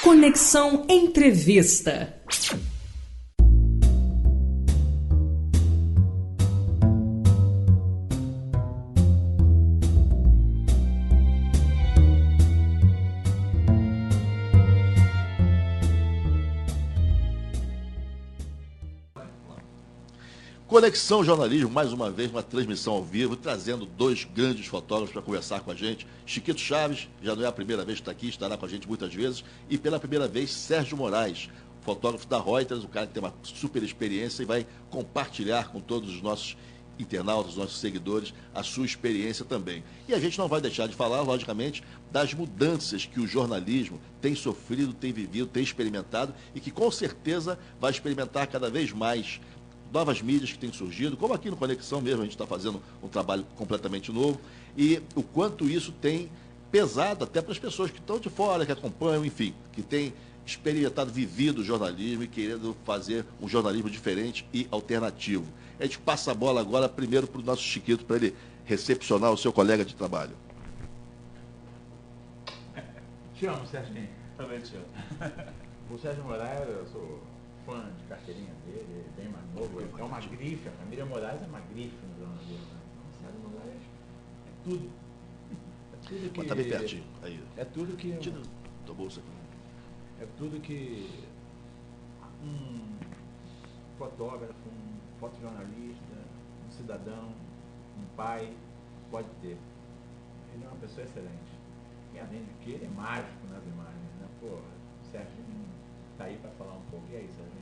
Conexão Entrevista. Conexão Jornalismo, mais uma vez, uma transmissão ao vivo, trazendo dois grandes fotógrafos para conversar com a gente. Chiquito Chaves, já não é a primeira vez que está aqui, estará com a gente muitas vezes. E pela primeira vez, Sérgio Moraes, fotógrafo da Reuters, o cara que tem uma super experiência e vai compartilhar com todos os nossos internautas, os nossos seguidores, a sua experiência também. E a gente não vai deixar de falar, logicamente, das mudanças que o jornalismo tem sofrido, tem vivido, tem experimentado e que com certeza vai experimentar cada vez mais. Novas mídias que têm surgido, como aqui no Conexão mesmo, a gente está fazendo um trabalho completamente novo, e o quanto isso tem pesado até para as pessoas que estão de fora, que acompanham, enfim, que têm experimentado, vivido o jornalismo e querendo fazer um jornalismo diferente e alternativo. A gente passa a bola agora primeiro para o nosso Chiquito, para ele recepcionar o seu colega de trabalho. Te amo, Serginho. Também te amo. O Sérgio Moraes, eu sou fã de carteirinha dele, bem mais novo, é uma grife, a família Moraes é uma grife no jornalismo. O Sérgio Moraes é tudo. É tudo que... Está bem pertinho. Aí. É tudo que... Tira da bolsa. É tudo que um fotógrafo, um fotojornalista, um cidadão, um pai pode ter. Ele é uma pessoa excelente. E além de que ele é mágico nas imagens, né? Pô, o Serginho está aí para falar um pouco. E aí, Serginho?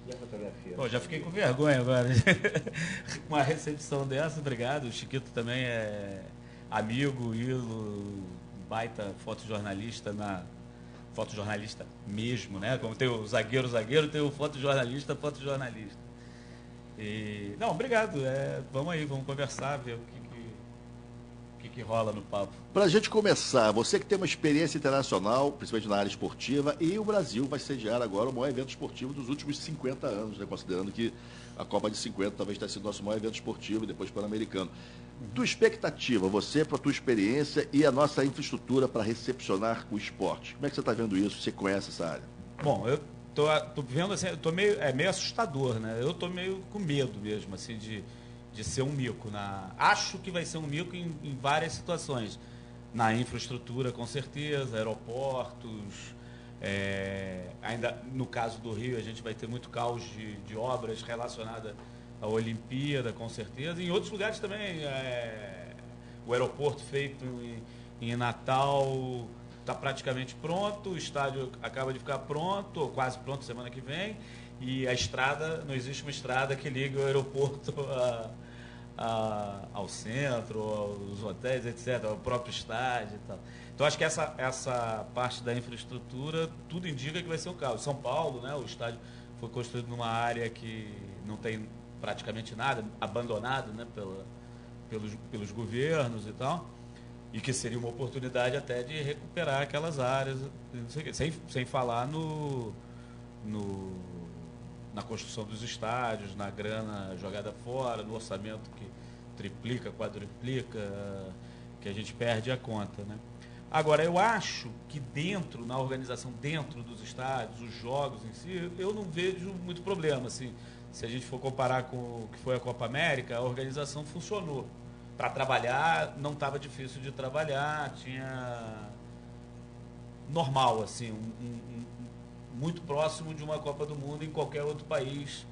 E a fotografia? Pô, já fiquei com vergonha agora. Uma recepção dessa, obrigado. O Chiquito também é amigo, ídolo, baita fotojornalista fotojornalista mesmo, né? Como tem o zagueiro, tem o fotojornalista. E, não, obrigado. Vamos aí, vamos conversar, ver o que rola no papo. Para a gente começar, você que tem uma experiência internacional, principalmente na área esportiva, e o Brasil vai sediar agora o maior evento esportivo dos últimos 50 anos, né? Considerando que a Copa de 50 talvez tenha sido o nosso maior evento esportivo e depois Pan-Americano. Tua expectativa, você, para a tua experiência e a nossa infraestrutura para recepcionar o esporte. Como é que você está vendo isso? Você conhece essa área? Bom, eu tô vendo assim, meio assustador, né? Eu tô meio com medo mesmo, assim, de ser um mico. Acho que vai ser um mico em várias situações. Na infraestrutura, com certeza, aeroportos. Ainda no caso do Rio, a gente vai ter muito caos de obras relacionadas à Olimpíada, com certeza. Em outros lugares também, o aeroporto feito em Natal está praticamente pronto, o estádio acaba de ficar pronto, ou quase pronto semana que vem, e a estrada, não existe uma estrada que ligue o aeroporto ao centro, aos hotéis, etc., ao próprio estádio e tal. Então, acho que essa parte da infraestrutura, tudo indica que vai ser um caos. São Paulo, né, o estádio foi construído numa área que não tem praticamente nada, abandonado, né, pelos governos e tal, e que seria uma oportunidade até de recuperar aquelas áreas, não sei o quê, sem falar na construção dos estádios, na grana jogada fora, no orçamento que triplica, quadruplica, que a gente perde a conta, né? Agora, eu acho que na organização dentro dos estádios, os jogos em si, eu não vejo muito problema. Assim, se a gente for comparar com o que foi a Copa América, a organização funcionou. Para trabalhar, não estava difícil de trabalhar, tinha normal, assim, muito próximo de uma Copa do Mundo em qualquer outro país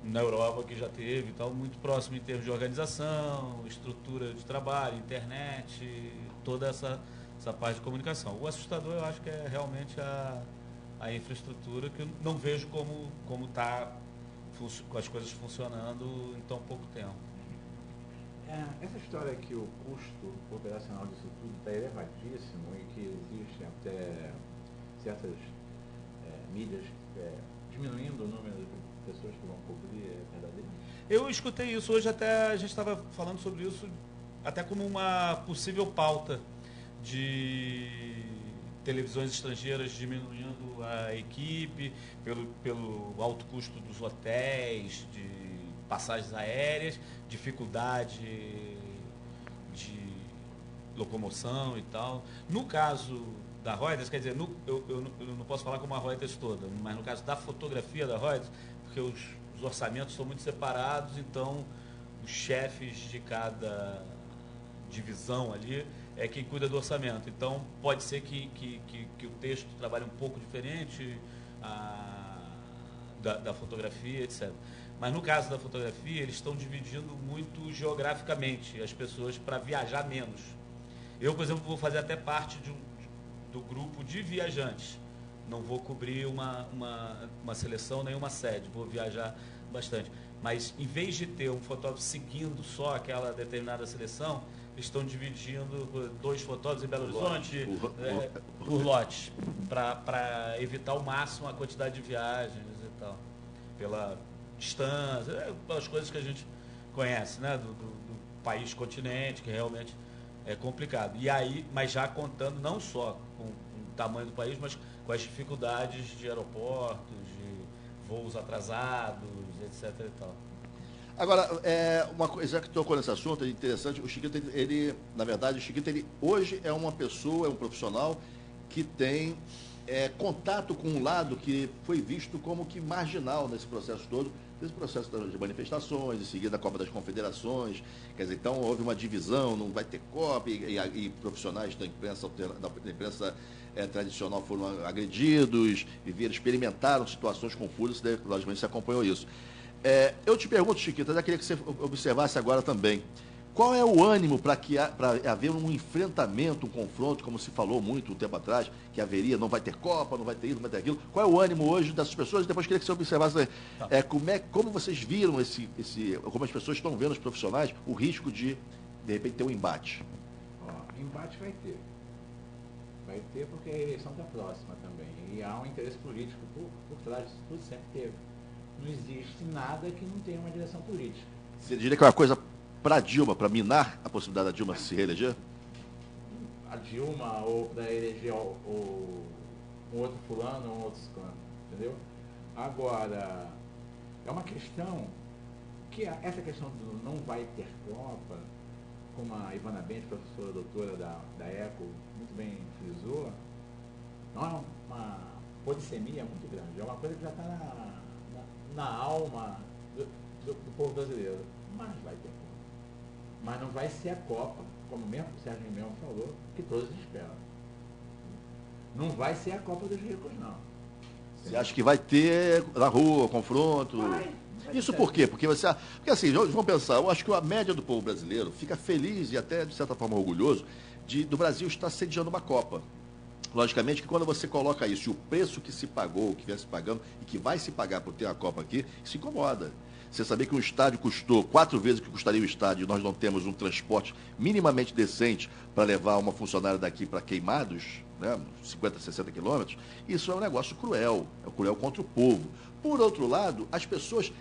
na Europa que já teve e tal, muito próximo em termos de organização, estrutura de trabalho, internet, toda essa parte de comunicação. O assustador, eu acho que é realmente a infraestrutura, que eu não vejo como está com as coisas funcionando em tão pouco tempo. Essa história que o custo operacional disso tudo está elevadíssimo e que existem até certas mídias diminuindo o número de pessoas que vão cobrir, é verdadeiro? Eu escutei isso hoje, até a gente estava falando sobre isso até como uma possível pauta de televisões estrangeiras diminuindo a equipe pelo alto custo dos hotéis, de passagens aéreas, dificuldade de locomoção e tal. No caso da Reuters, quer dizer, eu não posso falar como a Reuters toda, mas no caso da fotografia da Reuters, porque os orçamentos são muito separados, então os chefes de cada divisão ali é quem cuida do orçamento. Então pode ser que o texto trabalhe um pouco diferente da fotografia, etc. Mas no caso da fotografia, eles estão dividindo muito geograficamente as pessoas para viajar menos. Eu, por exemplo, vou fazer até parte do grupo de viajantes. Não vou cobrir uma seleção nem uma sede, vou viajar bastante. Mas em vez de ter um fotógrafo seguindo só aquela determinada seleção, eles estão dividindo 2 fotógrafos em Belo Horizonte por lotes, para evitar ao máximo a quantidade de viagens e tal, pela distância, pelas coisas que a gente conhece, né, do país continente, que realmente é complicado. E aí, mas já contando não só com o tamanho do país, mas com as dificuldades de aeroportos, de voos atrasados, etc. e tal. Agora, uma coisa, já que tocou nesse assunto, é interessante, o Chiquito, na verdade, o Chiquito, ele hoje é uma pessoa, é um profissional que tem contato com um lado que foi visto como que marginal nesse processo todo, nesse processo de manifestações, em seguida a Copa das Confederações, quer dizer, então houve uma divisão, não vai ter Copa, e profissionais da imprensa, tradicional foram agredidos, experimentaram situações confusas, logicamente você acompanhou isso. Eu te pergunto, Chiquito, eu já queria que você observasse agora também, qual é o ânimo para haver um enfrentamento, um confronto, como se falou muito um tempo atrás, que haveria, não vai ter Copa, não vai ter isso, não vai ter aquilo. Qual é o ânimo hoje dessas pessoas? Depois queria que você observasse como vocês viram como as pessoas estão vendo, os profissionais, o risco de repente, ter um embate. Embate vai ter. Vai ter porque a eleição está próxima também. E há um interesse político por trás disso tudo, sempre teve. Não existe nada que não tenha uma direção política. Você diria que é uma coisa para Dilma, para minar a possibilidade da Dilma se reeleger? A Dilma, ou para eleger um outro fulano ou um outro ciclano, entendeu? Agora, é uma questão que essa questão do não vai ter Copa, como a Ivana Bentes, professora doutora da ECO, muito bem frisou, não é uma polissemia muito grande, é uma coisa que já está na alma do povo brasileiro, mas vai ter Copa. Mas não vai ser a Copa, como mesmo o Sérgio Rimeão falou, que todos esperam. Não vai ser a Copa dos ricos, não. Você acha que vai ter na rua, confronto? Vai Isso por quê? Porque assim, vamos pensar, eu acho que a média do povo brasileiro fica feliz e até, de certa forma, orgulhoso do Brasil estar sediando uma Copa. Logicamente que quando você coloca isso, e o preço que se pagou, que vem se pagando e que vai se pagar por ter a Copa aqui, isso incomoda. Você saber que um estádio custou 4 vezes o que custaria o estádio e nós não temos um transporte minimamente decente para levar uma funcionária daqui para Queimados, né, 50, 60 quilômetros, isso é um negócio cruel, é cruel contra o povo. Por outro lado, as pessoas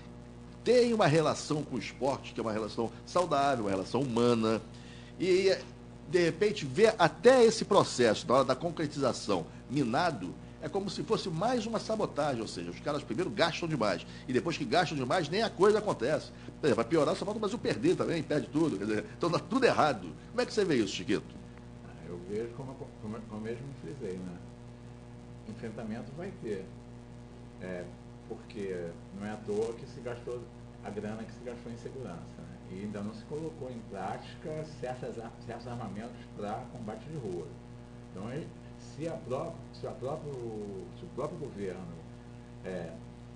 têm uma relação com o esporte, que é uma relação saudável, uma relação humana, e de repente ver até esse processo, na hora da concretização, minado, é como se fosse mais uma sabotagem, ou seja, os caras primeiro gastam demais, e depois que gastam demais, nem a coisa acontece. Para piorar, só falta o Brasil perder também, perde tudo, quer dizer, então dá tudo errado. Como é que você vê isso, Chiquito? Eu vejo como eu mesmo frisei, né? Enfrentamento vai ter, porque não é à toa que se gastou a grana que se gastou em segurança, né? E ainda não se colocou em prática certos armamentos para combate de rua. Então, se o próprio governo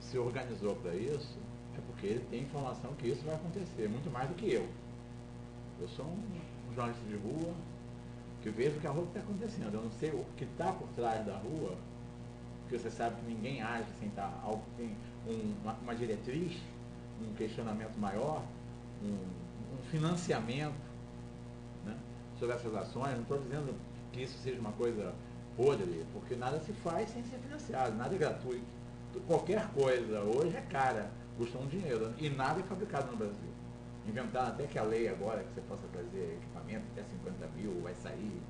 se organizou para isso, é porque ele tem informação que isso vai acontecer, muito mais do que eu. Eu sou um jornalista de rua que vejo que a rua está acontecendo. Eu não sei o que está por trás da rua, porque você sabe que ninguém age sem tem uma diretriz, um questionamento maior, um financiamento, né, sobre essas ações. Não estou dizendo que isso seja uma coisa podre, porque nada se faz sem ser financiado, nada é gratuito. Qualquer coisa hoje é cara, custa um dinheiro, e nada é fabricado no Brasil. Inventaram até que a lei agora, que você possa trazer equipamento até 50 mil, vai sair,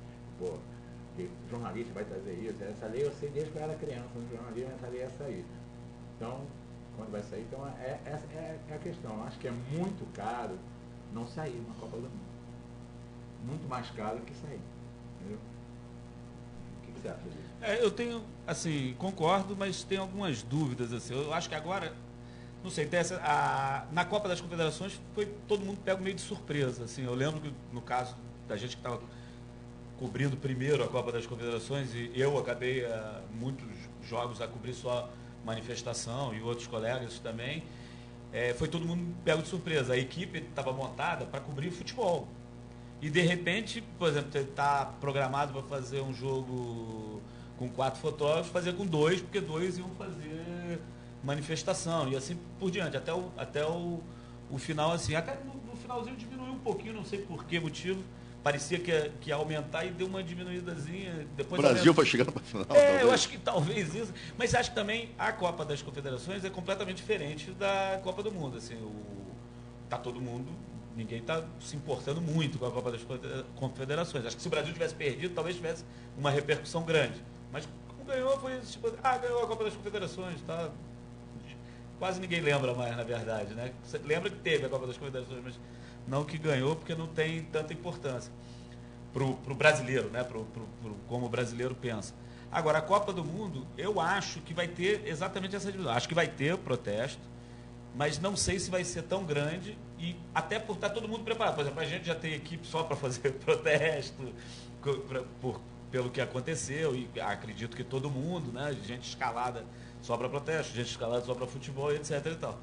que jornalista vai trazer isso. Essa lei eu sei desde que eu era criança, no jornalismo essa lei ia sair. Então, quando vai sair, então essa é a questão. Eu acho que é muito caro não sair uma Copa do Mundo. Muito mais caro que sair. Entendeu? você acha disso? Eu tenho, assim, concordo, mas tenho algumas dúvidas, assim. Eu acho que agora, não sei, na Copa das Confederações foi todo mundo pego meio de surpresa, assim. Eu lembro que no caso da gente que estava cobrindo primeiro a Copa das Confederações, e eu acabei muitos jogos a cobrir só manifestação e outros colegas também, foi todo mundo pego de surpresa. A equipe estava montada para cobrir futebol. E de repente, por exemplo, está programado para fazer um jogo com 4 fotógrafos, fazer com 2, porque 2 iam fazer manifestação, e assim por diante, até o final, assim, até no finalzinho diminuiu um pouquinho, não sei por que motivo, parecia que ia aumentar e deu uma diminuídazinha. Depois o Brasil foi chegando para a final. Eu acho que talvez isso, mas acho que também a Copa das Confederações é completamente diferente da Copa do Mundo, assim, tá todo mundo, ninguém está se importando muito com a Copa das Confederações. Acho que se o Brasil tivesse perdido, talvez tivesse uma repercussão grande. Mas como ganhou, foi tipo, ganhou a Copa das Confederações, tá? Quase ninguém lembra mais, na verdade, né? Você lembra que teve a Copa das Confederações, mas não que ganhou, porque não tem tanta importância pro brasileiro, né? Como o brasileiro pensa. Agora, a Copa do Mundo, eu acho que vai ter exatamente essa divisão. Acho que vai ter protesto, mas não sei se vai ser tão grande, e até por estar todo mundo preparado. Por exemplo, a gente já tem equipe só para fazer protesto, pelo que aconteceu, e acredito que todo mundo, né? Gente escalada só para protesto, gente escalada só para futebol, etc. e tal.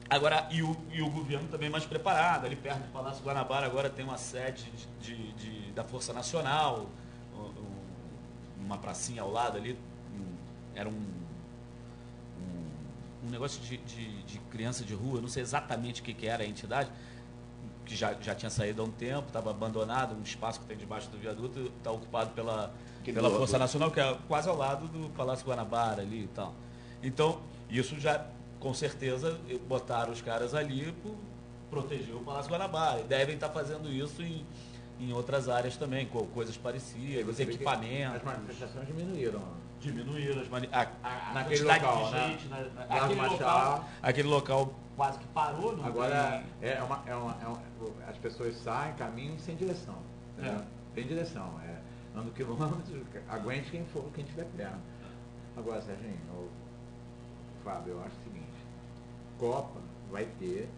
Agora, e o governo também mais preparado, ali perto do Palácio Guanabara agora tem uma sede da Força Nacional, uma pracinha ao lado ali, era um negócio de criança de rua, não sei exatamente o que era a entidade, que já tinha saído há um tempo, estava abandonado, um espaço que tem debaixo do viaduto, está ocupado pela Força Nacional, que é quase ao lado do Palácio Guanabara ali e tal. Então, isso já, com certeza, botaram os caras ali para proteger o Palácio Guanabara, e devem estar fazendo isso em outras áreas também, com coisas parecidas, equipamentos. As manifestações diminuíram. Diminuíram naquele local, né? Aquele local quase que parou. Agora, as pessoas saem, caminham sem direção. Tem direção. Ando quilômetros, aguente quem estiver perto. Agora, Serginho, Fábio, eu acho o seguinte, Copa vai ter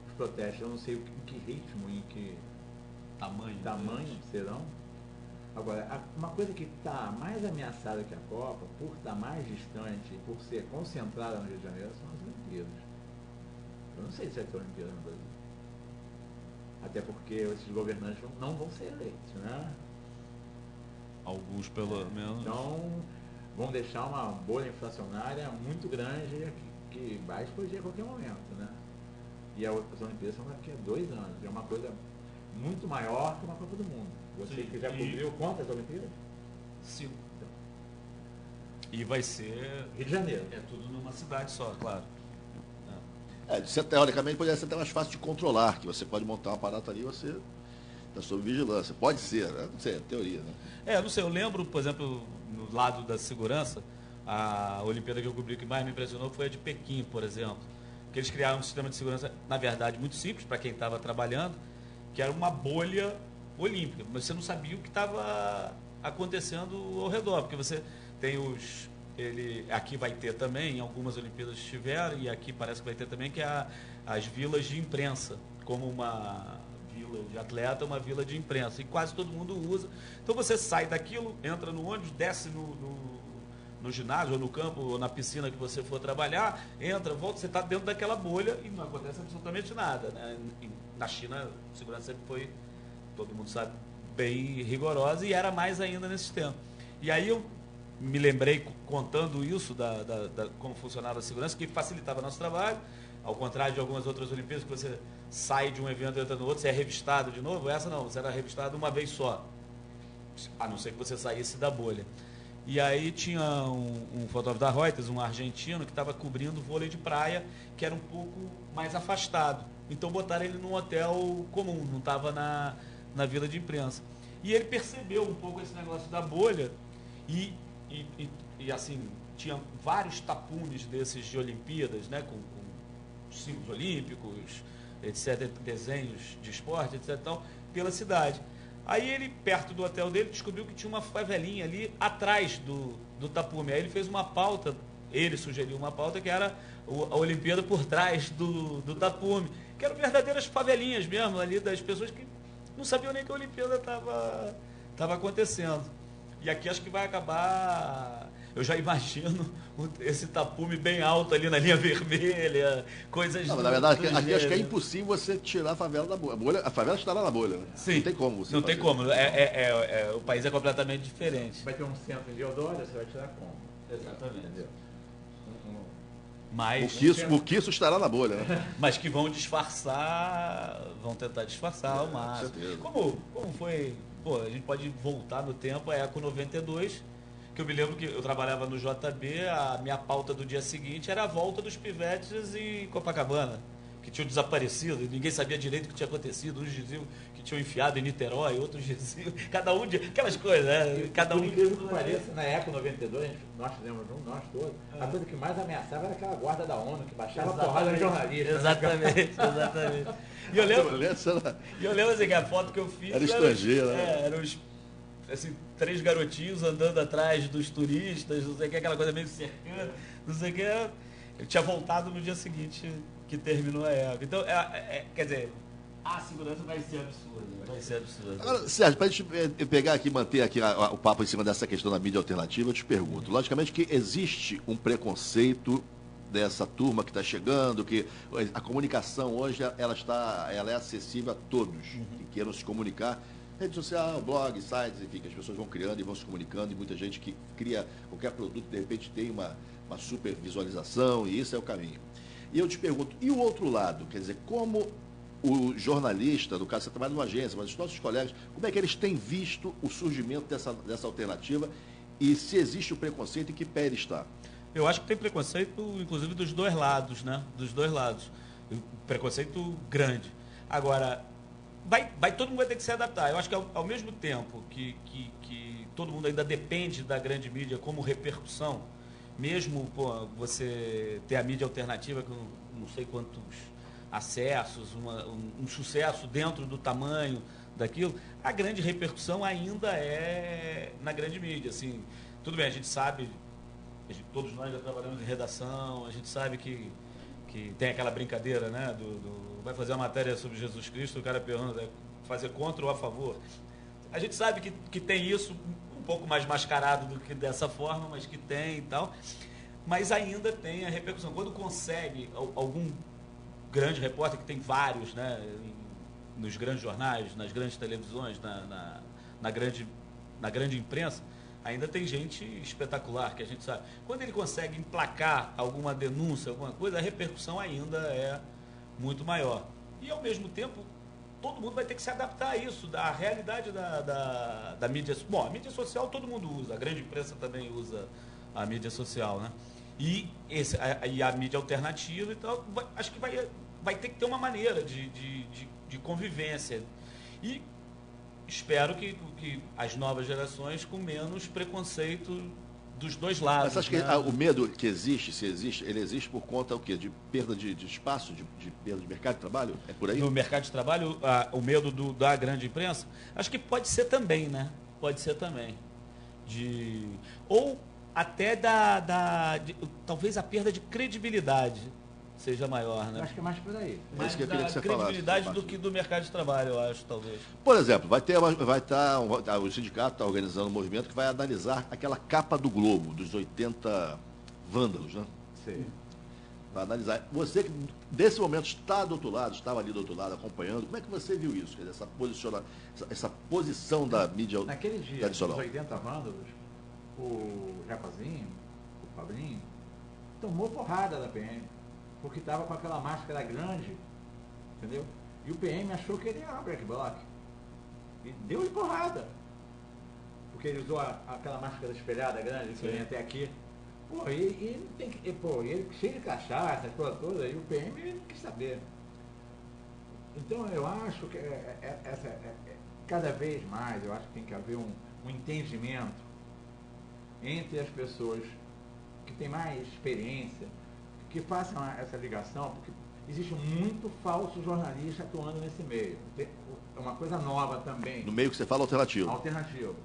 os protestos, eu não sei em que ritmo, em que tamanho serão. Agora, uma coisa que está mais ameaçada que a Copa, por estar mais distante, por ser concentrada no Rio de Janeiro, são as Olimpíadas. Eu não sei se vai ter Olimpíadas no Brasil. Até porque esses governantes não vão ser eleitos, né? Alguns, pelo menos. Então, vão deixar uma bolha inflacionária muito grande que vai explodir a qualquer momento, né? E as Olimpíadas são daqui a 2 anos. É uma coisa muito maior que uma Copa do Mundo. Você que já cobriu quantas Olimpíadas? 5. E vai ser... Rio de Janeiro. É tudo numa cidade só, claro. Teoricamente, poderia ser até mais fácil de controlar, que você pode montar um aparato ali e você está sob vigilância. Pode ser, né? Não sei, é teoria, né? Não sei, eu lembro, por exemplo, no lado da segurança, a Olimpíada que eu cobri que mais me impressionou foi a de Pequim, por exemplo. Que eles criaram um sistema de segurança, na verdade, muito simples para quem estava trabalhando, que era uma bolha olímpica, mas você não sabia o que estava acontecendo ao redor, porque você tem aqui vai ter também, em algumas Olimpíadas tiveram, e aqui parece que vai ter também, que é as vilas de imprensa, como uma vila de atleta, uma vila de imprensa, e quase todo mundo usa. Então você sai daquilo, entra no ônibus, desce no ginásio, ou no campo, ou na piscina que você for trabalhar, entra, volta, você está dentro daquela bolha e não acontece absolutamente nada, né? Na China, a segurança sempre foi, todo mundo sabe, bem rigorosa, e era mais ainda nesse tempo. E aí eu me lembrei, contando isso, como funcionava a segurança, que facilitava nosso trabalho, ao contrário de algumas outras Olimpíadas, que você sai de um evento e entra no outro, você é revistado de novo. Essa não, você era revistado uma vez só, a não ser que você saísse da bolha. E aí tinha um fotógrafo da Reuters, um argentino, que estava cobrindo vôlei de praia, que era um pouco mais afastado. Então botaram ele num hotel comum, não estava na vila de imprensa. E ele percebeu um pouco esse negócio da bolha e assim, tinha vários tapumes desses de Olimpíadas, né, com símbolos olímpicos, etc., desenhos de esporte, etc., tal, pela cidade. Aí ele, perto do hotel dele, descobriu que tinha uma favelinha ali atrás do tapume. Aí ele fez uma pauta, ele sugeriu uma pauta que era a Olimpíada por trás do tapume, que eram verdadeiras favelinhas mesmo ali, das pessoas que não sabiam nem que a Olimpíada estava acontecendo. E aqui acho que vai acabar... Eu já imagino esse tapume bem alto ali na linha vermelha, coisas... Não, mas na verdade, aqui acho que é impossível você tirar a favela da bolha. A favela estará na bolha, né? Sim. Não tem como você Não fazer. tem como. O país é completamente diferente. Vai ter um centro de Eudória, você vai tirar como? Exatamente. Entendeu? Mas, O Quisso estará na bolha, né? mas que vão disfarçar, vão tentar disfarçar ao máximo. Com certeza. Como foi... Pô, a gente pode voltar no tempo, a Eco 92, que eu me lembro que eu trabalhava no JB, a minha pauta do dia seguinte era a volta dos pivetes em Copacabana, que tinham desaparecido, ninguém sabia direito o que tinha acontecido, uns diziam que tinham enfiado em Niterói, outros diziam, cada um de aquelas coisas, né? Cada Por um incrível que pareça, na Eco 92, nós fizemos nós todos, a coisa que mais ameaçava era aquela guarda da ONU, que baixava a porrada no jornalista. Exatamente. E eu lembro assim, que a foto que eu fiz era estrangeira, né? Eram os, assim, 3 garotinhos andando atrás dos turistas, não sei o que, aquela coisa meio cercando, não sei o que. Eu tinha voltado no dia seguinte que terminou a época. Então, quer dizer, a segurança vai ser absurda. Vai ser absurda. Agora, Sérgio, para a gente pegar aqui, manter aqui o papo em cima dessa questão da mídia alternativa, eu te pergunto, logicamente que existe um preconceito dessa turma que está chegando, que a comunicação hoje ela é acessível a todos que queiram se comunicar. Rede social, blog, sites, enfim, que as pessoas vão criando e vão se comunicando, e muita gente que cria qualquer produto, de repente tem uma super visualização, e isso é o caminho. E eu te pergunto, e o outro lado? Quer dizer, como o jornalista, no caso você trabalha numa agência, mas os nossos colegas, como é que eles têm visto o surgimento dessa alternativa e se existe o preconceito e que pé ele está? Eu acho que tem preconceito, inclusive, dos dois lados, né? Dos dois lados. Preconceito grande. Agora, todo mundo vai ter que se adaptar. Eu acho que ao mesmo tempo que todo mundo ainda depende da grande mídia como repercussão, mesmo você ter a mídia alternativa com não sei quantos acessos, um sucesso dentro do tamanho daquilo, a grande repercussão ainda é na grande mídia. Assim, tudo bem, a gente sabe, todos nós já trabalhamos em redação, a gente sabe que tem aquela brincadeira, né, vai fazer uma matéria sobre Jesus Cristo, o cara pergunta, fazer contra ou a favor. A gente sabe que tem isso um pouco mais mascarado do que dessa forma, mas que tem e tal. Mas ainda tem a repercussão. Quando consegue algum grande repórter, que tem vários, né, nos grandes jornais, nas grandes televisões, na grande imprensa, ainda tem gente espetacular, que a gente sabe. Quando ele consegue emplacar alguma denúncia, alguma coisa, a repercussão ainda é muito maior. E, ao mesmo tempo, todo mundo vai ter que se adaptar a isso, da realidade da mídia. Bom, a mídia social todo mundo usa, a grande imprensa também usa a mídia social, né? E a mídia alternativa e tal, acho que vai ter que ter uma maneira de convivência. E espero que as novas gerações com menos preconceito dos dois lados. Mas acho que né? o medo que existe, se existe, ele existe por conta o quê? De perda de espaço, de perda de mercado de trabalho? É por aí? No mercado de trabalho, o medo da grande imprensa, acho que pode ser também, né? Pode ser também. Ou até talvez a perda de credibilidade seja maior, né? Eu acho que é mais por aí. É Mais isso que eu da queria que você credibilidade falasse. do que do mercado de trabalho, eu acho, talvez. Por exemplo, o sindicato está organizando um movimento que vai analisar aquela capa do Globo, dos 80 vândalos, né? Sim. Vai analisar. Você que, desse momento, está do outro lado, estava ali do outro lado acompanhando, como é que você viu isso? Quer dizer, essa posição da mídia Naquele dia, dos tradicional? 80 vândalos, o Japazinho, o Fabrinho, tomou porrada da PM, porque estava com aquela máscara grande, entendeu? E o PM achou que ele era um black bloc. E deu-lhe porrada. Porque ele usou aquela máscara espelhada grande, que vem até aqui. Pô, e ele tem que. Ele cheio de cachaça, as coisas todas, e o PM ele não quis saber. Então eu acho que cada vez mais eu acho que tem que haver um entendimento entre as pessoas que têm mais experiência, que façam essa ligação, porque existe muito falso jornalista atuando nesse meio. É uma coisa nova também. No meio que você fala alternativo. Alternativo.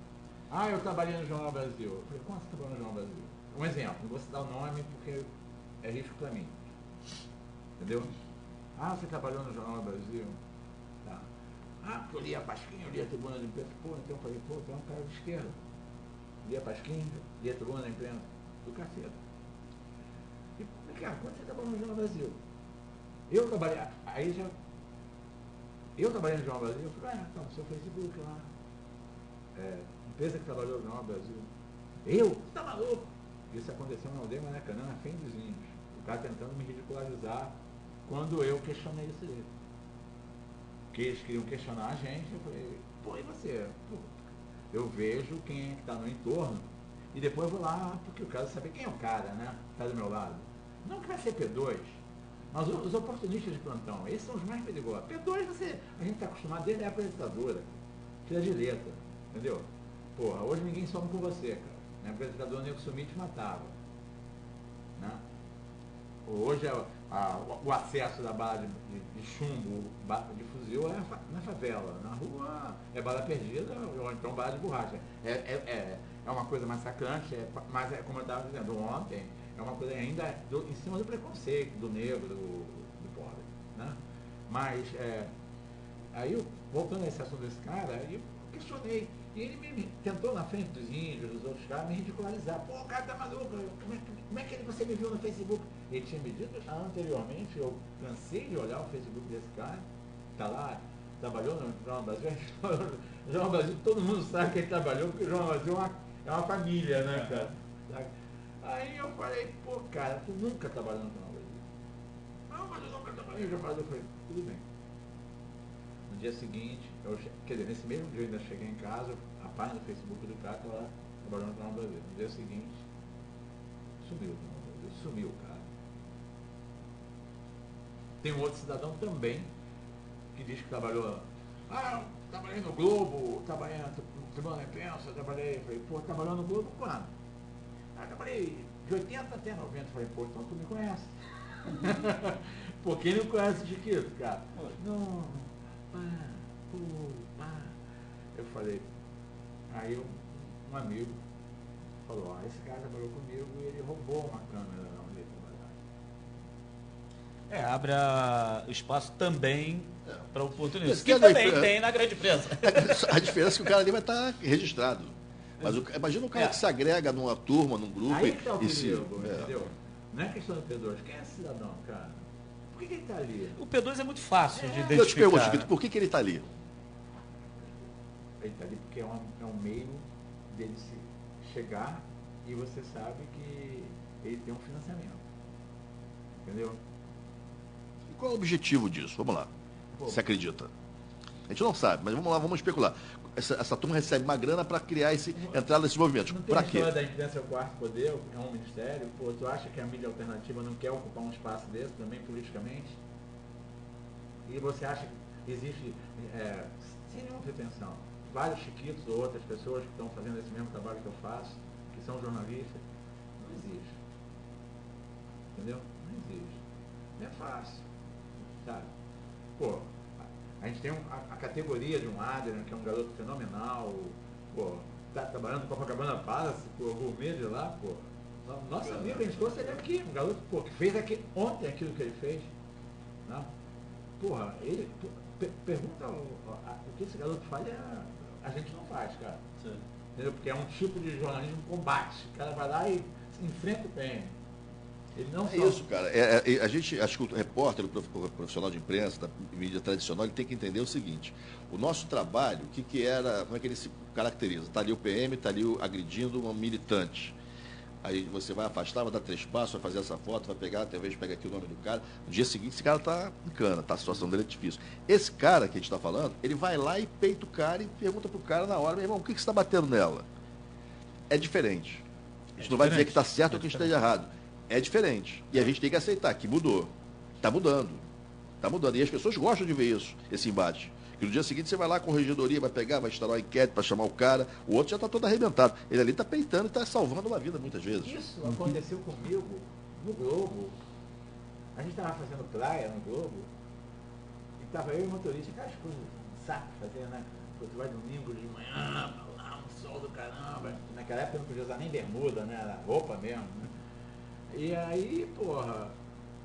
Ah, eu trabalhei no Jornal Brasil. Eu falei, quando você trabalhou no Jornal Brasil? Um exemplo, não vou citar o nome porque é risco para mim. Entendeu? Ah, você trabalhou no Jornal Brasil? Tá. Ah, porque eu lia Pasquim, eu lia Tribuna de Imprensa. Pô, então eu falei, pô, tu é um cara de esquerda. Lia Pasquim, lia Tribuna da Imprensa. Do caceta. E, cara, quando você trabalhou no Jornal Brasil? Eu trabalhei no Jornal Brasil, eu falei, então, seu Facebook lá. Empresa que trabalhou no Jornal Brasil. Eu? Você tá maluco? Isso aconteceu na aldeia Maracanã, na Fém dos Índios. O cara tentando me ridicularizar quando eu questionei isso dele. Porque eles queriam questionar a gente, eu falei, pô, e você? Pô, eu vejo quem é que está no entorno e depois vou lá, porque eu quero saber quem é o cara, né? Está do meu lado. Não que vai ser P2, mas os oportunistas de plantão, esses são os mais perigosos. P2 a gente está acostumado desde a época da ditadura, tira de letra, entendeu? Porra, hoje ninguém some com você, cara. Na época da ditadura, o nego sumia e te matava. Né? Hoje o acesso da bala de chumbo, de fuzil é na favela. Na rua é bala perdida ou então bala de borracha. É uma coisa massacrante, mas como eu estava dizendo ontem, é uma coisa ainda em cima do preconceito, do negro, do pobre. Né? Mas, aí, voltando a esse assunto desse cara, eu questionei. E ele me tentou na frente dos índios, dos outros caras, me ridicularizar. Pô, o cara tá maluco, como é que você me viu no Facebook? Ele tinha me dito anteriormente, eu cansei de olhar o Facebook desse cara, tá lá, trabalhou no Jornal Brasil. No Jornal Brasil, todo mundo sabe que ele trabalhou, porque o Jornal Brasil é uma família, né, cara? Aí eu falei, pô, cara, tu nunca trabalhou no Jornal Brasil. Não, mas eu nunca trabalhei no Jornal Brasil. Eu falei, tudo bem. No dia seguinte, quer dizer, nesse mesmo dia eu ainda cheguei em casa, a página do Facebook do cara estava lá trabalhando no Jornal Brasil. No dia seguinte, sumiu o Jornal Brasil, sumiu o cara. Tem um outro cidadão também que diz que trabalhou, trabalhei no Globo, trabalhei na Tribuna da Imprensa, trabalhei, falei, pô, trabalhou no Globo quando? Trabalhei de 80 até 90, falei, pô, então tu me conhece. Pô, quem não conhece o Chiquito, cara? Não, eu falei, aí um amigo falou, esse cara trabalhou comigo e ele roubou uma câmera onde ele trabalhava. Abre espaço também para oportunistas, Que que também tem na grande imprensa. A diferença é que o cara ali vai estar registrado. Mas imagina o cara que se agrega numa turma, num grupo aí que tá o e se... entendeu? Não é questão do P2, quem é esse cidadão, cara? Por que ele está ali? O P2 é muito fácil de identificar. Eu te pergunto, Chiquito, por que ele está ali? Ele está ali porque é um meio dele se chegar e você sabe que ele tem um financiamento. Entendeu? E qual é o objetivo disso? Vamos lá. Você acredita? A gente não sabe, mas vamos lá, vamos especular. Essa turma recebe uma grana para criar entrar nesses movimentos. Para quê? A história da imprensa é o quarto poder, é um ministério. Pô, tu acha que a mídia alternativa não quer ocupar um espaço desse também politicamente? E você acha que existe, sem nenhuma pretensão, vários chiquitos ou outras pessoas que estão fazendo esse mesmo trabalho que eu faço, que são jornalistas? Não existe. Entendeu? Não existe. Não é fácil. Sabe? Pô, a gente tem a categoria de um Adrian, que é um garoto fenomenal, pô, tá trabalhando no Copacabana Palace, pô, gourmet de lá, pô. Nosso amigo, a gente trouxe ele aqui, um garoto, pô, que fez ontem aquilo que ele fez. Né? Porra, ele, pergunta o que esse garoto faz, a gente não faz, cara. Sim. Entendeu? Porque é um tipo de jornalismo combate. O cara vai lá e enfrenta o PM. Ele não isso, cara. A gente, acho que o repórter, o profissional de imprensa, da mídia tradicional, ele tem que entender o seguinte: o nosso trabalho, como é que ele se caracteriza? Está ali o PM, está ali agredindo um militante. Aí você vai afastar, vai dar 3 passos, vai fazer essa foto, vai pegar, talvez pega aqui o nome do cara. No dia seguinte, esse cara está em cana, a situação dele é difícil. Esse cara que a gente está falando, ele vai lá e peita o cara e pergunta pro cara na hora, meu irmão, por que você está batendo nela? É diferente. A gente não vai dizer que está certo ou que esteja errado. É diferente. E a gente tem que aceitar que mudou. Está mudando. Está mudando. E as pessoas gostam de ver isso, esse embate. Que no dia seguinte você vai lá com a corregedoria, vai pegar, vai instalar uma enquete para chamar o cara, o outro já está todo arrebentado. Ele ali está peitando e está salvando uma vida muitas vezes. Isso aconteceu comigo no Globo. A gente estava fazendo praia no Globo, e estava eu e o motorista, aquelas coisas, um saco fazer, né? Tu vai domingo de manhã, lá, um sol do caramba. Naquela época eu não podia usar nem bermuda, né? Era roupa mesmo, né? E aí, porra,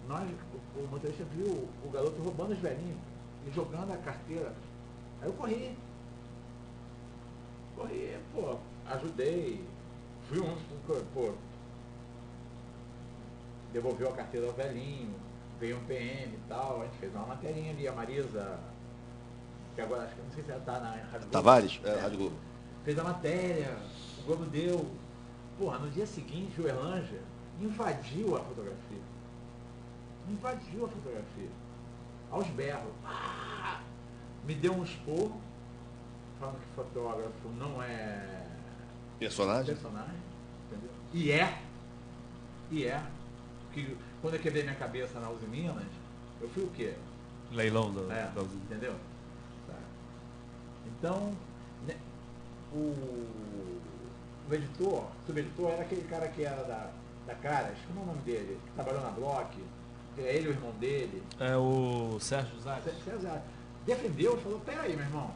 o motorista viu o garoto roubando os velhinhos e jogando a carteira. Aí eu corri, pô, ajudei, fui pô, devolveu a carteira ao velhinho, veio um PM e tal, a gente fez uma materinha ali, a Marisa, que agora acho que não sei se ela tá na Rádio Globo. Tavares? Rádio Globo. Fez a matéria, o Globo deu. Porra, no dia seguinte o Erlanger invadiu a fotografia. Aos berros. Ah! Me deu um esporro, falando que fotógrafo não é Personagem? Entendeu? E é. Porque quando eu quebrei minha cabeça na Uzi Minas, eu fui o quê? Leilão da Uzi. Entendeu? Tá. Então, né, o subeditor era aquele cara que era da Caras, como é o nome dele? Que trabalhou na Block, é ele o irmão dele. É o Sérgio Zac. Sérgio Zac. Defendeu e falou, peraí, meu irmão,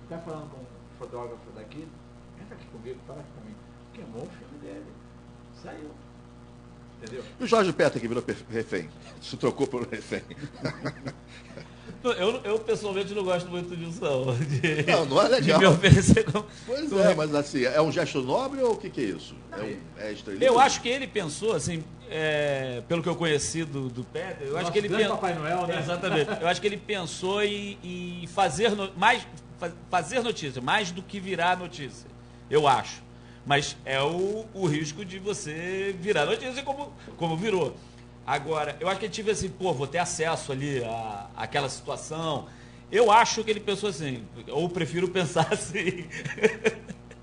tá falando com um fotógrafo daqui, entra aqui comigo, fala aqui comigo. Queimou o filme dele. Saiu. Entendeu? E o Jorge Peta que virou refém? Se trocou por refém. Eu pessoalmente não gosto muito disso, não. Não é legal. De me oferecer como... Pois é, mas assim, é um gesto nobre ou o que é isso? É estrelismo? Eu acho que ele pensou, assim, pelo que eu conheci do Peter, eu acho que ele pensou... Papai Noel, né? Exatamente. Eu acho que ele pensou em fazer notícia, mais do que virar notícia. Eu acho. Mas é o risco de você virar notícia como virou. Agora, eu acho que ele tive assim, vou ter acesso ali àquela situação. Eu acho que ele pensou assim, ou prefiro pensar assim.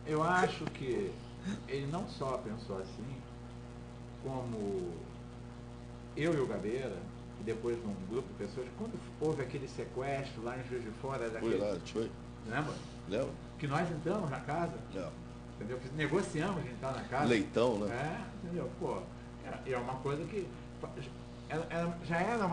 Eu acho que ele não só pensou assim, como eu e o Gabeira, e depois num grupo de pessoas, quando houve aquele sequestro lá em Juiz de Fora, Foi lá, foi. Lembra? Lembra? Que nós entramos na casa, entendeu? Que negociamos de entrar na casa. Leitão, né? Entendeu? Pô, é uma coisa que já era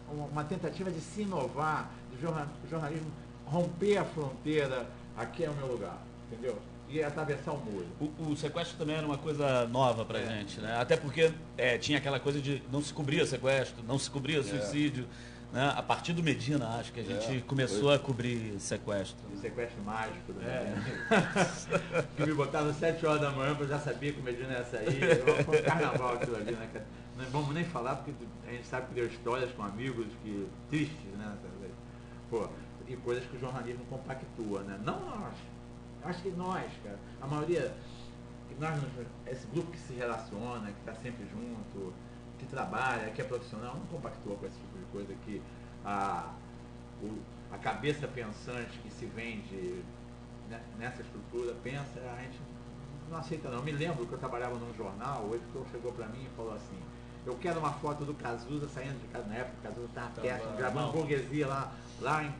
uma tentativa de se inovar, de jornalismo romper a fronteira, aqui é o meu lugar, entendeu? E atravessar o muro. O sequestro também era uma coisa nova pra gente, né? Até porque tinha aquela coisa de não se cobria sequestro, não se cobria suicídio. Né? A partir do Medina, acho que a gente começou a cobrir sequestro. E sequestro mágico do Medina. Que me botaram às 7 horas da manhã, porque eu já sabia que o Medina ia sair. Foi um carnaval aquilo ali, né? Não vamos nem falar, porque a gente sabe que deu histórias com amigos que tristes, né? Pô, e coisas que o jornalismo compactua, né? Não nós. Acho que nós, cara. A maioria, esse grupo que se relaciona, que está sempre junto, que trabalha, que é profissional, não compactua com esse tipo de coisa que a cabeça pensante que se vende nessa estrutura pensa, a gente não aceita não. Eu me lembro que eu trabalhava num jornal, o editor chegou para mim e falou assim, eu quero uma foto do Cazuza saindo de casa, na época o Cazuza estava perto, gravando burguesia lá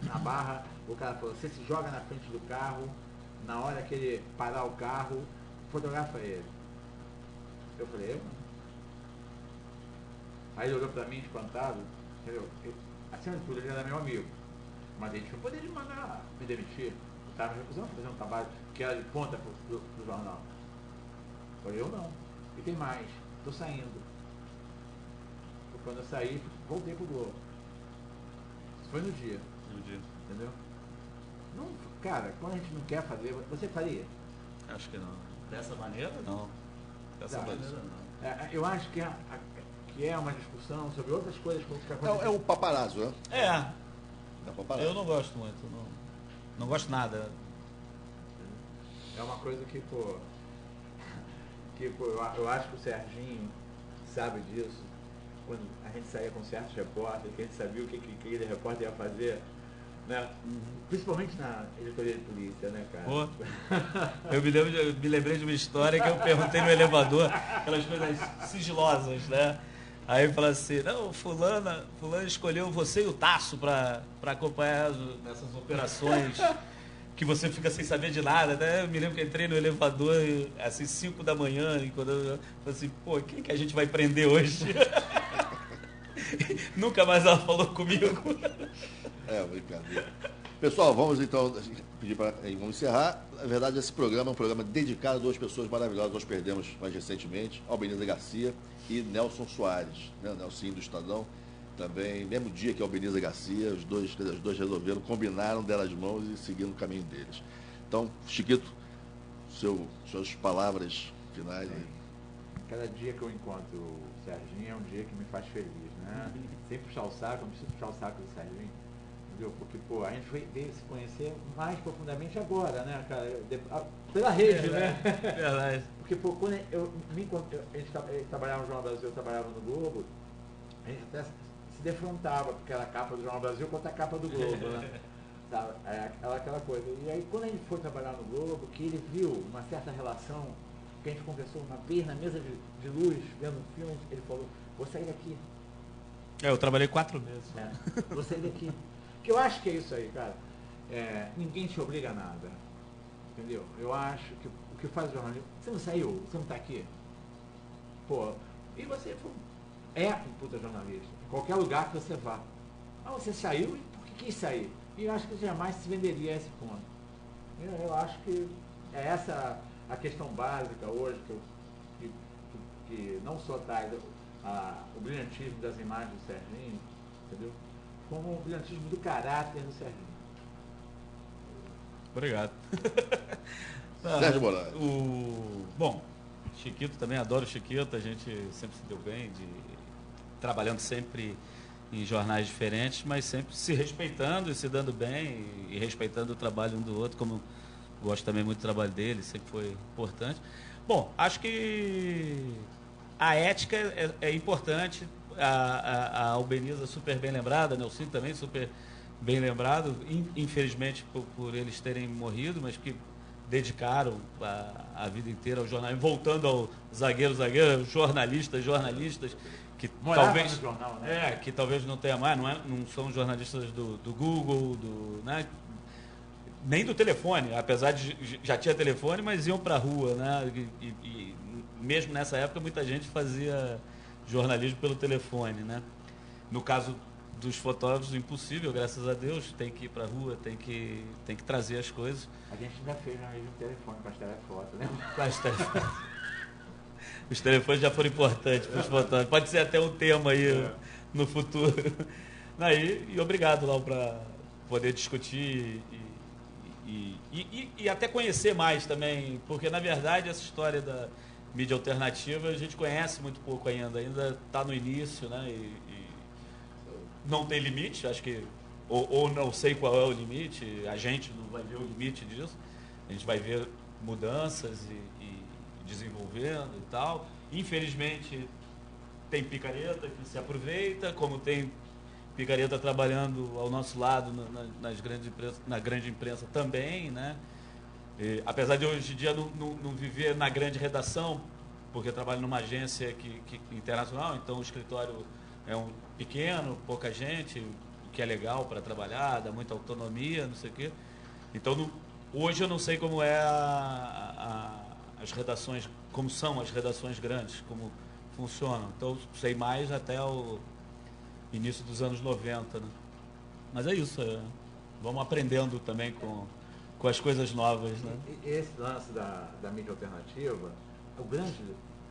na Barra, o cara falou, você se joga na frente do carro, na hora que ele parar o carro, fotografa ele. Eu falei, eu não. Aí ele olhou pra mim espantado, entendeu? Acima de tudo, ele era meu amigo. Mas a gente não poderia mandar me demitir. Eu estava me recusando a fazer um trabalho que era de ponta pro jornal. Eu falei, eu não. E tem mais, estou saindo. Quando eu saí, voltei pro Globo. Isso foi no dia. Entendeu? Não, cara, quando a gente não quer fazer, você faria? Acho que não. Dessa maneira, não. Dessa maneira, não. Eu acho que é uma discussão sobre outras coisas que acontecem. É o paparazzo, né? Eu não gosto muito. Não gosto nada. É uma coisa que, eu acho que o Serginho sabe disso. Quando a gente saía com certos repórteres, que a gente sabia o que aquele repórter ia fazer, né? Principalmente na editoria de polícia, né, cara? Eu me lembrei de uma história que eu perguntei no elevador, aquelas coisas sigilosas, né? Aí fala assim, não, fulano escolheu você e o Tasso para acompanhar nessas operações que você fica sem saber de nada, né? Eu me lembro que entrei no elevador, assim, 5 da manhã, e quando eu falei assim, quem que a gente vai prender hoje? Nunca mais ela falou comigo. É, brincadeira. Pessoal, vamos então pedir para. Vamos encerrar. Na verdade, esse programa é um programa dedicado a duas pessoas maravilhosas. Nós perdemos mais recentemente, Albeniza Garcia e Nelson Soares, né? Nelson do Estadão. Também, mesmo dia que Albeniza Garcia, os dois resolveram, combinaram, deram as mãos e seguiram o caminho deles. Então, Chiquito, suas palavras finais aí. Cada dia que eu encontro o Serginho é um dia que me faz feliz, né? Sem puxar o saco, não preciso puxar o saco do Serginho, entendeu? Porque, pô, a gente veio se conhecer mais profundamente agora, né, cara? Pela rede, né? Verdade. Porque, pô, quando ele trabalhava no Jornal Brasil, eu trabalhava no Globo, a gente até se defrontava, porque era a capa do Jornal Brasil contra a capa do Globo, né? Sabe? Aquela coisa. E aí, quando a gente foi trabalhar no Globo, que ele viu uma certa relação, que a gente conversou uma vez na mesa de luz, vendo um filme, ele falou, vou sair daqui. Eu trabalhei 4 meses. Vou sair daqui. Que eu acho que é isso aí, cara. Ninguém te obriga a nada. Entendeu? Eu acho que o que faz o jornalismo... Você não saiu? Você não está aqui? Pô, e você é um puta jornalista. Em qualquer lugar que você vá. Ah, você saiu e por que quis sair? E eu acho que jamais se venderia a esse ponto. Eu acho que é essa a questão básica hoje, que não só traz o brilhantismo das imagens do Serginho, entendeu? Como o brilhantismo do caráter do Serginho. Obrigado. Sérgio Moraes. Bom, Chiquito também, adoro o Chiquito, a gente sempre se deu bem, trabalhando sempre em jornais diferentes, mas sempre se respeitando e se dando bem e respeitando o trabalho um do outro, como gosto também muito do trabalho dele, sempre foi importante. Bom, acho que a ética é importante, a Albeniza super bem lembrada, Nelson também super bem lembrado, infelizmente por eles terem morrido, mas que dedicaram a vida inteira ao jornalismo, voltando ao zagueiro, jornalistas, que talvez no jornal, né? que talvez não tenha mais, não são jornalistas do Google, né? Nem do telefone, apesar de já tinha telefone, mas iam para a rua, né? E mesmo nessa época muita gente fazia jornalismo pelo telefone, né? No caso dos fotógrafos, impossível, graças a Deus, tem que ir para a rua, tem que trazer as coisas. A gente ainda fez jornalismo no telefone com as telefotos, né? Os telefones já foram importantes para os fotógrafos. Pode ser até um tema aí no futuro. E obrigado, Lau, para poder discutir e até conhecer mais também, porque na verdade essa história da mídia alternativa a gente conhece muito pouco ainda está no início, né? E não tem limite, acho que, ou não sei qual é o limite, a gente não vai ver o limite disso, a gente vai ver mudanças e desenvolvendo e tal. Infelizmente tem picareta que se aproveita, como tem picareta trabalhando ao nosso lado na grande imprensa também, né? Apesar de hoje em dia não viver na grande redação, porque eu trabalho numa agência internacional, então o escritório é pequeno, pouca gente, o que é legal para trabalhar, dá muita autonomia, não sei o quê. Então, hoje eu não sei como é as redações, como são as redações grandes, como funcionam. Então, sei mais até o início dos anos 90, né? Mas é isso, vamos aprendendo também com as coisas novas, né? Esse lance da mídia alternativa, o grande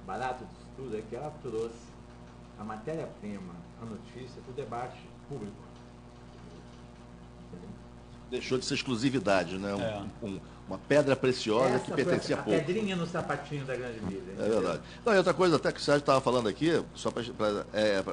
barato disso tudo é que ela trouxe a matéria-prima, a notícia, para o debate público. Entendeu? Deixou de ser exclusividade, né? Uma pedra preciosa que pertencia a pouco. A pedrinha no sapatinho da grande mídia. É verdade. Não, e outra coisa até que o Sérgio estava falando aqui, só para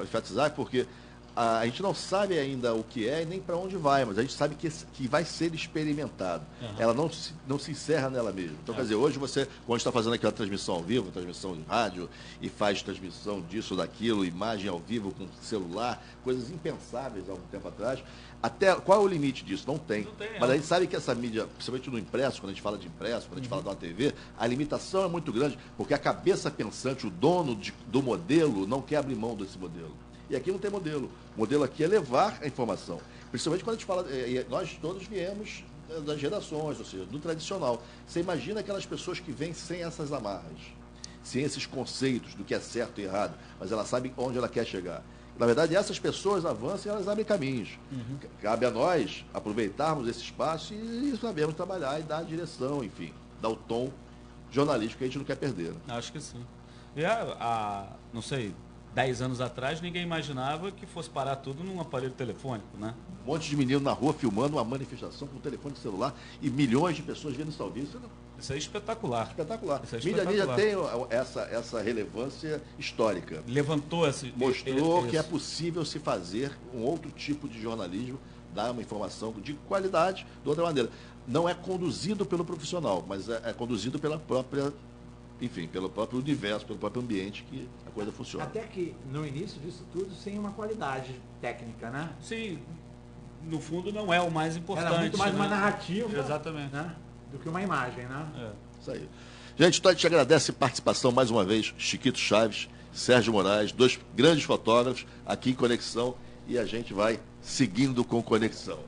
enfatizar, porque a gente não sabe ainda o que é e nem para onde vai, mas a gente sabe que vai ser experimentado. Uhum. Ela não se encerra nela mesma. Então, quer dizer, hoje você, quando está fazendo aquela transmissão ao vivo, transmissão de rádio, e faz transmissão disso, daquilo, imagem ao vivo com celular, coisas impensáveis há um tempo atrás, até qual é o limite disso? Não tem. Mas a gente sabe que essa mídia, principalmente no impresso, quando a gente fala de impresso, quando a gente fala de uma TV, a limitação é muito grande, porque a cabeça pensante, o dono do modelo, não quer abrir mão desse modelo. E aqui não tem modelo. O modelo aqui é levar a informação. Principalmente quando a gente fala... Nós todos viemos das gerações, ou seja, do tradicional. Você imagina aquelas pessoas que vêm sem essas amarras, sem esses conceitos do que é certo e errado, mas ela sabe onde ela quer chegar. Na verdade, essas pessoas avançam e elas abrem caminhos. Cabe a nós aproveitarmos esse espaço e sabemos trabalhar e dar a direção, enfim, dar o tom jornalístico que a gente não quer perder. Né? Acho que sim. E não sei, 10 anos atrás, ninguém imaginava que fosse parar tudo num aparelho telefônico, né? Um monte de menino na rua filmando uma manifestação com o telefone celular e milhões de pessoas vendo isso ao vivo. Isso é espetacular. Espetacular. Isso é Mídia já espetacular. tem essa relevância histórica. Levantou esse... Mostrou que é possível se fazer um outro tipo de jornalismo, dar uma informação de qualidade de outra maneira. Não é conduzido pelo profissional, mas é conduzido pela própria, enfim, pelo próprio universo, pelo próprio ambiente que a coisa funciona. Até que no início disso tudo, sem uma qualidade técnica, né? Sim, no fundo não é o mais importante. Era muito mais né? uma narrativa, Exatamente. né? Do que uma imagem, né? É. Isso aí. Gente, então a gente agradece a participação mais uma vez, Chiquito Chaves, Sérgio Moraes, dois grandes fotógrafos aqui em Conexão, e a gente vai seguindo com Conexão.